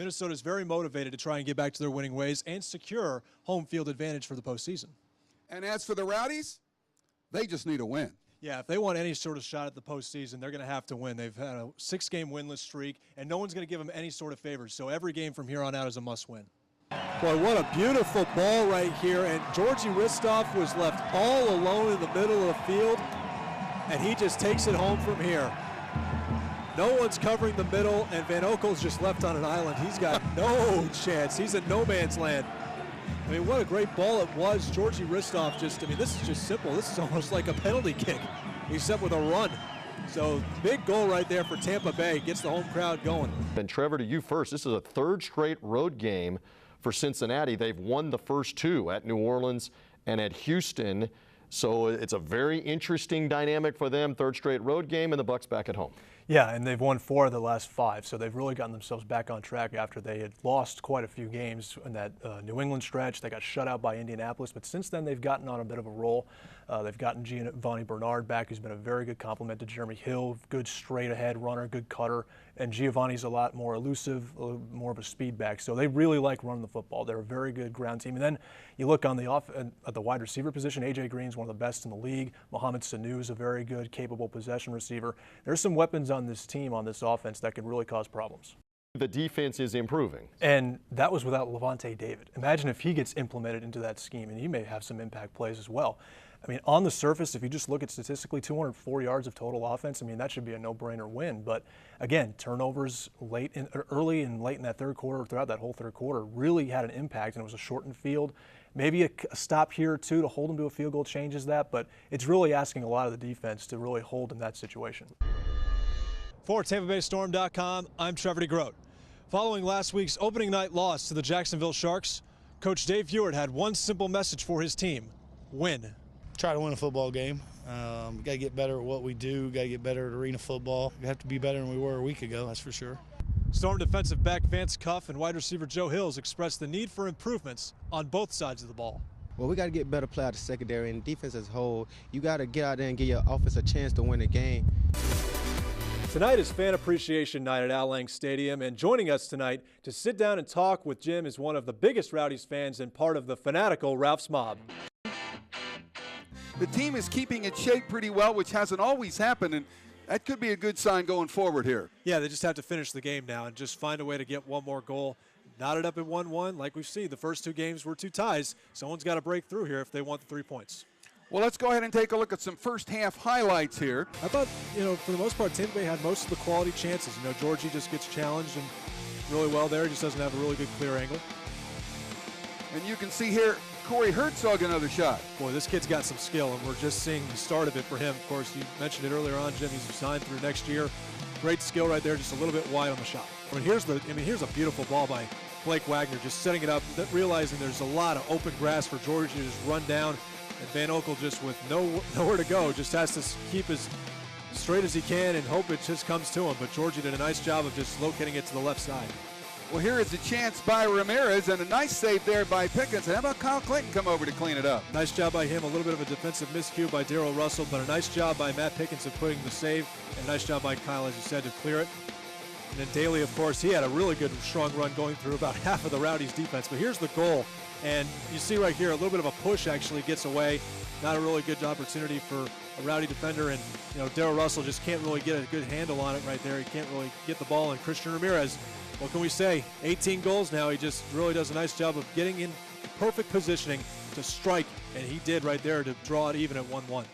Minnesota is very motivated to try and get back to their winning ways and secure home field advantage for the postseason. And as for the Rowdies, they just need a win. Yeah, if they want any sort of shot at the postseason, they're going to have to win. They've had a 6-game winless streak, and no one's going to give them any sort of favors. So every game from here on out is a must-win. Boy, what a beautiful ball right here. And Georgie Ristoff was left all alone in the middle of the field, and he just takes it home from here. No one's covering the middle, and Van Oekel's just left on an island. He's got no chance. He's in no man's land. I mean, what a great ball it was. Georgie Ristoff just, I mean, this is just simple. This is almost like a penalty kick, except with a run. So big goal right there for Tampa Bay. Gets the home crowd going. And Trevor, to you first. This is a third straight road game for Cincinnati. They've won the first two at New Orleans and at Houston. So it's a very interesting dynamic for them. Third straight road game, and the Bucs back at home. Yeah, and they've won 4 of the last 5, so they've really gotten themselves back on track after they had lost quite a few games in that New England stretch. They got shut out by Indianapolis, but since then they've gotten on a bit of a roll. They've gotten Giovanni Bernard back, who's been a very good complement to Jeremy Hill, good straight-ahead runner, good cutter, and Giovanni's a lot more elusive, more of a speed back. So they really like running the football. They're a very good ground team. And then you look on the at the wide receiver position, A.J. Green's one of the best in the league. Mohamed Sanu is a very good, capable possession receiver. There's some weapons on this team, on this offense, that could really cause problems. The defense is improving. And that was without Levante David. Imagine if he gets implemented into that scheme, and he may have some impact plays as well. I mean, on the surface, if you just look at statistically, 204 yards of total offense, I mean, that should be a no-brainer win. But again, turnovers early and late in that third quarter, throughout that whole third quarter, really had an impact, and it was a shortened field. Maybe a stop here or two to hold them to a field goal changes that, but it's really asking a lot of the defense to really hold in that situation. For TampaBayStorm.com, I'm Trevor DeGroot. Following last week's opening night loss to the Jacksonville Sharks, Coach Dave Ewart had one simple message for his team: win. Try to win a football game. Got to get better at what we do. Got to get better at arena football. We have to be better than we were a week ago, that's for sure. Storm defensive back Vance Cuff and wide receiver Joe Hills expressed the need for improvements on both sides of the ball. Well, we got to get better play out of the secondary and defense as a whole. You got to get out there and give your offense a chance to win the game. Tonight is Fan Appreciation Night at Al Lang Stadium, and joining us tonight to sit down and talk with Jim is one of the biggest Rowdies fans and part of the fanatical Ralph's Mob. The team is keeping its shape pretty well, which hasn't always happened, and that could be a good sign going forward here. Yeah, they just have to finish the game now and just find a way to get one more goal. Knot it up at 1-1. Like we've seen, the first 2 games were 2 ties. Someone's got to break through here if they want the 3 points. Well, let's go ahead and take a look at some first-half highlights here. I thought, for the most part, Tampa Bay had most of the quality chances. Georgie just gets challenged and really well there. He just doesn't have a really good clear angle. And you can see here, Corey Herzog, another shot. Boy, this kid's got some skill, and we're just seeing the start of it for him. Of course, you mentioned it earlier on, Jim. He's signed through next year. Great skill right there, just a little bit wide on the shot. Here's a beautiful ball by Blake Wagner, just setting it up, realizing there's a lot of open grass for Georgie to just run down. And Van Oekel, just with nowhere to go, just has to keep as straight as he can and hope it just comes to him. But Georgie did a nice job of just locating it to the left side. Well, here is a chance by Ramirez, and a nice save there by Pickens. And how about Kyle Clinton come over to clean it up? Nice job by him. A little bit of a defensive miscue by Darrell Russell, but a nice job by Matt Pickens of putting the save, and a nice job by Kyle, as you said, to clear it. And then Daly, of course, he had a really good, strong run going through about half of the Rowdies' defense. But here's the goal, and you see right here, a little bit of a push actually gets away. Not a really good opportunity for a Rowdy defender, and Darrell Russell just can't really get a good handle on it right there. He can't really get the ball, and Christian Ramirez, what can we say? 18 goals now. He just really does a nice job of getting in perfect positioning to strike, and he did right there to draw it even at 1-1.